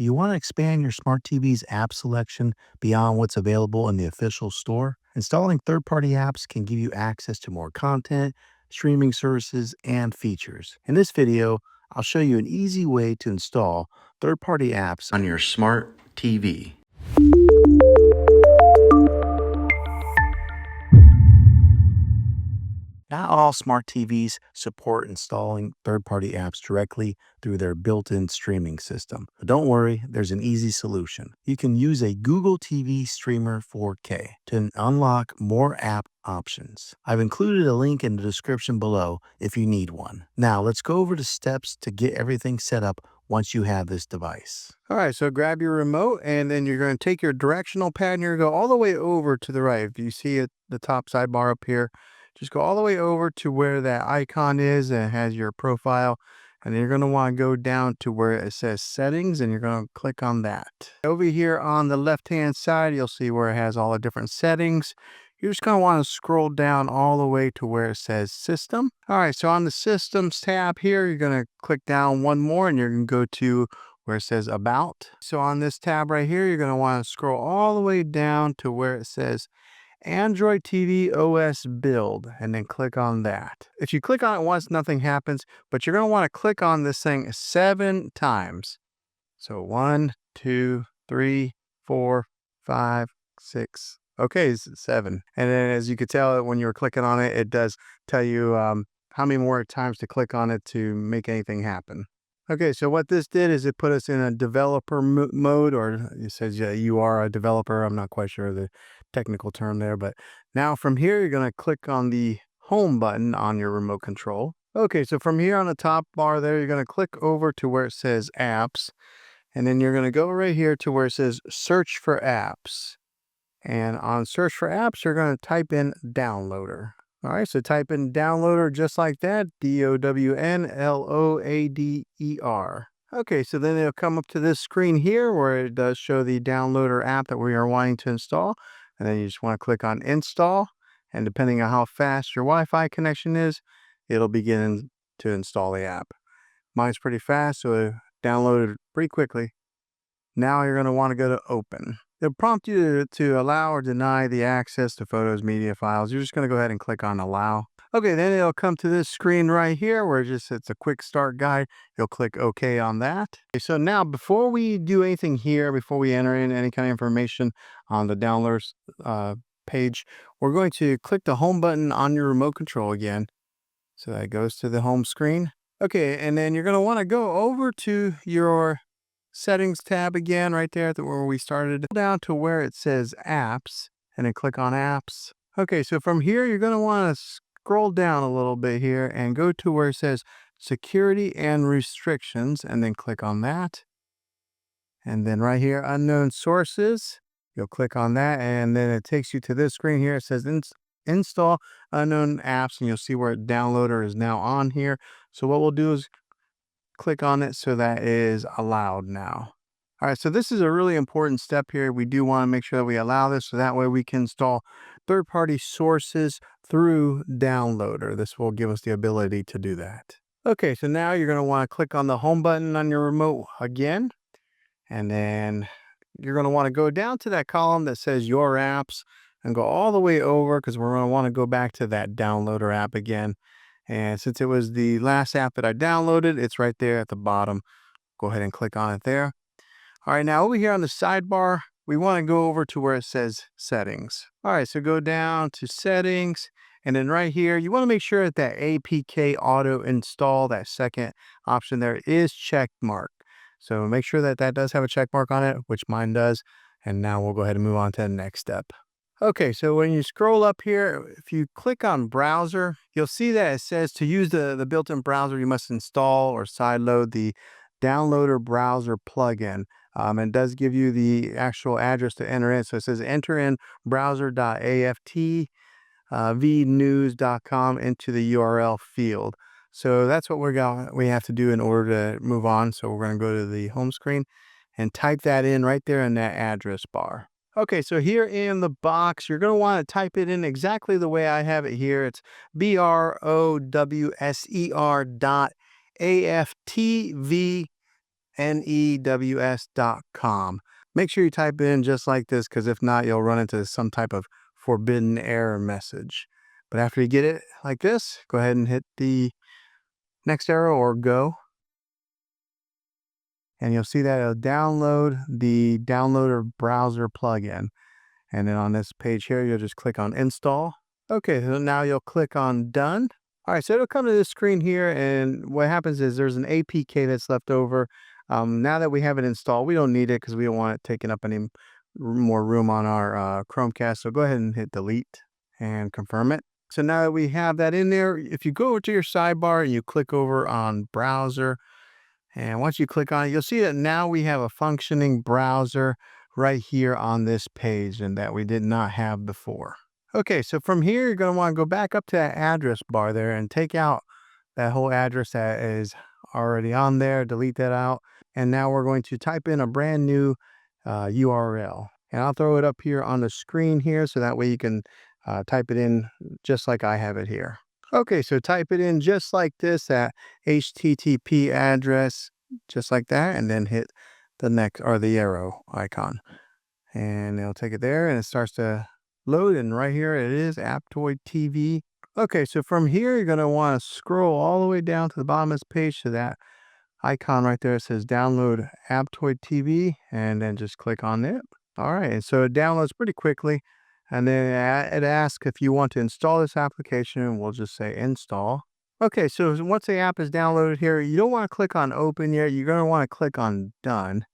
Do you want to expand your smart TV's app selection beyond what's available in the official store? Installing third party apps can give you access to more content, streaming services, and features. In this video, I'll show you an easy way to install third party apps on your smart TV. Not all smart TVs support installing third-party apps directly through their built-in streaming system. But don't worry, there's an easy solution. You can use a Google TV Streamer 4K to unlock more app options. I've included a link in the description below if you need one. Now, let's go over the steps to get everything set up once you have this device. All right, so grab your remote and then you're going to take your directional pad and you're going to go all the way over to the right. If you see it, the top sidebar up here, just go all the way over to where that icon is and it has your profile. And then you're going to want to go down to where it says settings and you're going to click on that. Over here on the left-hand side, you'll see where it has all the different settings. You're just going to want to scroll down all the way to where it says system. All right, so on the systems tab here, you're going to click down one more and you're going to go to where it says about. So on this tab right here, you're going to want to scroll all the way down to where it says Android TV OS build and then click on that. If you click on it once, nothing happens, but you're going to want to click on this thing 7 times. So 1, 2, 3, 4, 5, 6. Okay, it's 7. And then as you could tell when you're clicking on it, it does tell you how many more times to click on it to make anything happen. Okay, so what this did is it put us in a developer mode, or it says you are a developer. I'm not quite sure of the technical term there, but now from here, you're going to click on the home button on your remote control. Okay, so from here on the top bar there, you're going to click over to where it says apps, and then you're going to go right here to where it says search for apps. And on search for apps, you're going to type in downloader. All right, so type in downloader just like that, DOWNLOADER. Okay, so then it'll come up to this screen here where it does show the downloader app that we are wanting to install. And then you just want to click on install. And depending on how fast your Wi-Fi connection is, it'll begin to install the app. Mine's pretty fast, so it downloaded pretty quickly. Now you're going to want to go to open. It'll prompt you to allow or deny the access to photos, media files. You're just going to go ahead and click on allow. Okay, then it'll come to this screen right here where it's a quick start guide. You'll click OK on that. Okay, so now before we do anything here, before we enter in any kind of information on the downloads page, we're going to click the home button on your remote control again. So that goes to the home screen. Okay, and then you're going to want to go over to your settings tab again right there where we started, down to where it says apps and then click on apps. Okay, so from here you're going to want to scroll down a little bit here and go to where it says security and restrictions and then click on that. And then right here, unknown sources, you'll click on that and then it takes you to this screen here. It says install unknown apps and you'll see where downloader is now on here. So what we'll do is click on it so that is allowed now. All right, so this is a really important step here. We do want to make sure that we allow this so that way we can install third-party sources through downloader. This will give us the ability to do that. Okay, so now you're going to want to click on the home button on your remote again. And then you're going to want to go down to that column that says your apps and go all the way over because we're going to want to go back to that downloader app again. And since it was the last app that I downloaded, it's right there at the bottom. Go ahead and click on it there. All right, now over here on the sidebar, we want to go over to where it says settings. All right, so go down to settings. And then right here, you want to make sure that that APK auto install, that second option there is check mark. So make sure that that does have a check mark on it, which mine does. And now we'll go ahead and move on to the next step. Okay, so when you scroll up here, if you click on browser, you'll see that it says to use the built-in browser, you must install or sideload the downloader browser plugin. It does give you the actual address to enter in. So it says enter in browser.aftvnews.com into the URL field. So that's what we have to do in order to move on. So we're going to go to the home screen and type that in right there in that address bar. Okay, so here in the box, you're going to want to type it in exactly the way I have it here. It's browser.aftvnews news.com. Make sure you type in just like this, because if not, you'll run into some type of forbidden error message. But after you get it like this, go ahead and hit the next arrow or go. And you'll see that it'll download the downloader browser plugin. And then on this page here, you'll just click on install. Okay, so now you'll click on done. All right, so it'll come to this screen here, and what happens is there's an APK that's left over. Now that we have it installed, we don't need it because we don't want it taking up any more room on our Chromecast. So go ahead and hit delete and confirm it. So now that we have that in there, if you go over to your sidebar and you click over on browser, and once you click on it, you'll see that now we have a functioning browser right here on this page, and that we did not have before. Okay, so from here, you're going to want to go back up to that address bar there and take out that whole address that is already on there, delete that out. And now we're going to type in a brand new URL. And I'll throw it up here on the screen here so that way you can type it in just like I have it here. Okay, so type it in just like this, that HTTP address, just like that, and then hit the next or the arrow icon. And it'll take it there and it starts to load, and right here it is, Aptoide TV. Okay, so from here you're going to want to scroll all the way down to the bottom of this page to that icon right there. It says download Aptoide TV, and then just click on it. All right, and so it downloads pretty quickly, and then it asks if you want to install this application, and we'll just say install. Okay, so once the app is downloaded here, you don't want to click on open yet. You're going to want to click on done.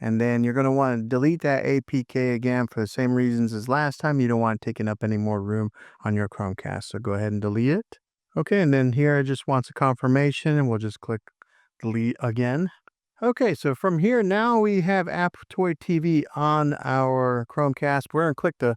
And then you're going to want to delete that APK again for the same reasons as last time. You don't want it taking up any more room on your Chromecast. So go ahead and delete it. Okay, and then here it just wants a confirmation, and we'll just click delete again. Okay, so from here now we have Aptoide TV on our Chromecast. We're going to click the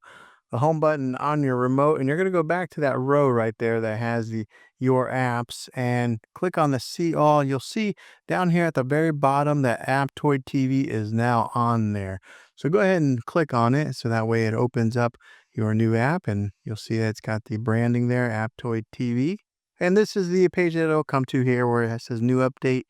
home button on your remote, and you're going to go back to that row right there that has your apps, and click on the see all. You'll see down here at the very bottom that Aptoide TV is now on there. So go ahead and click on it so that way it opens up your new app, and you'll see that it's got the branding there, Aptoide TV. And this is the page that it'll come to here where it says new update.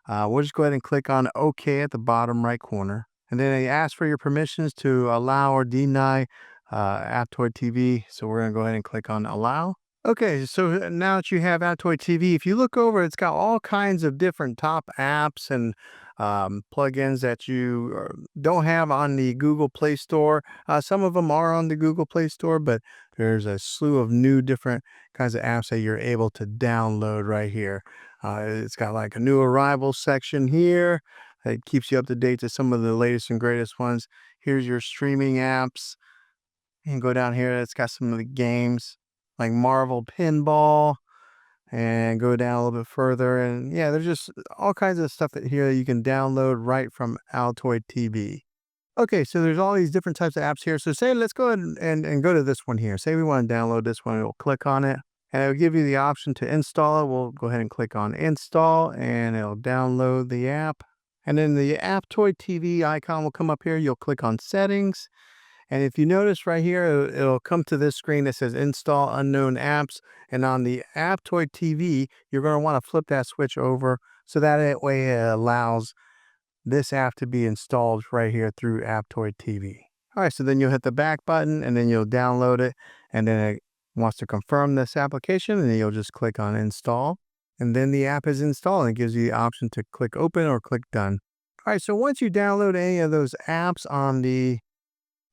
We'll just go ahead and click on OK at the bottom right corner. And then they ask for your permissions to allow or deny Aptoide TV. So we're going to go ahead and click on allow. Okay, so now that you have Aptoide TV, if you look over, it's got all kinds of different top apps and plugins that you don't have on the Google Play Store. Some of them are on the Google Play Store, but there's a slew of new different kinds of apps that you're able to download right here. It's got like a new arrivals section here. It keeps you up to date to some of the latest and greatest ones. Here's your streaming apps. You can go down here. It's got some of the games like Marvel Pinball, and go down a little bit further. And yeah, there's just all kinds of stuff that here you can download right from Aptoide TV. Okay, so there's all these different types of apps here. So say, let's go ahead and go to this one here. Say we want to download this one. We'll click on it, and it'll give you the option to install it. We'll go ahead and click on install, and it'll download the app. And then the Aptoide TV icon will come up here. You'll click on settings. And if you notice right here, it'll come to this screen that says install unknown apps. And on the Aptoide TV, you're going to want to flip that switch over so that way it allows this app to be installed right here through Aptoide TV. All right, so then you'll hit the back button, and then you'll download it. And then it wants to confirm this application, and then you'll just click on install. And then the app is installed, and it gives you the option to click open or click done. All right, so once you download any of those apps on the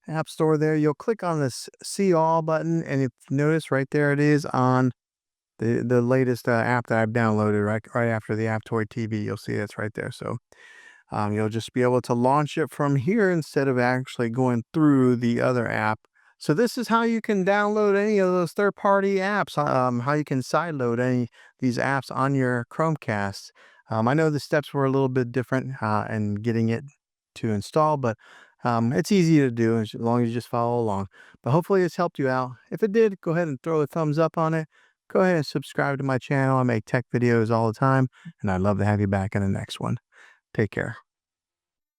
App Store there, you'll click on this see all button, and if you notice right there, it is on the latest app that I've downloaded right after the Aptoide TV. You'll see it's right there. So you'll just be able to launch it from here instead of actually going through the other app. So this is how you can download any of those third-party apps, how you can sideload any of these apps on your Chromecast. I know the steps were a little bit different in getting it to install, but it's easy to do as long as you just follow along. But hopefully it's helped you out. If it did, go ahead and throw a thumbs up on it. Go ahead and subscribe to my channel. I make tech videos all the time, and I'd love to have you back in the next one. Take care.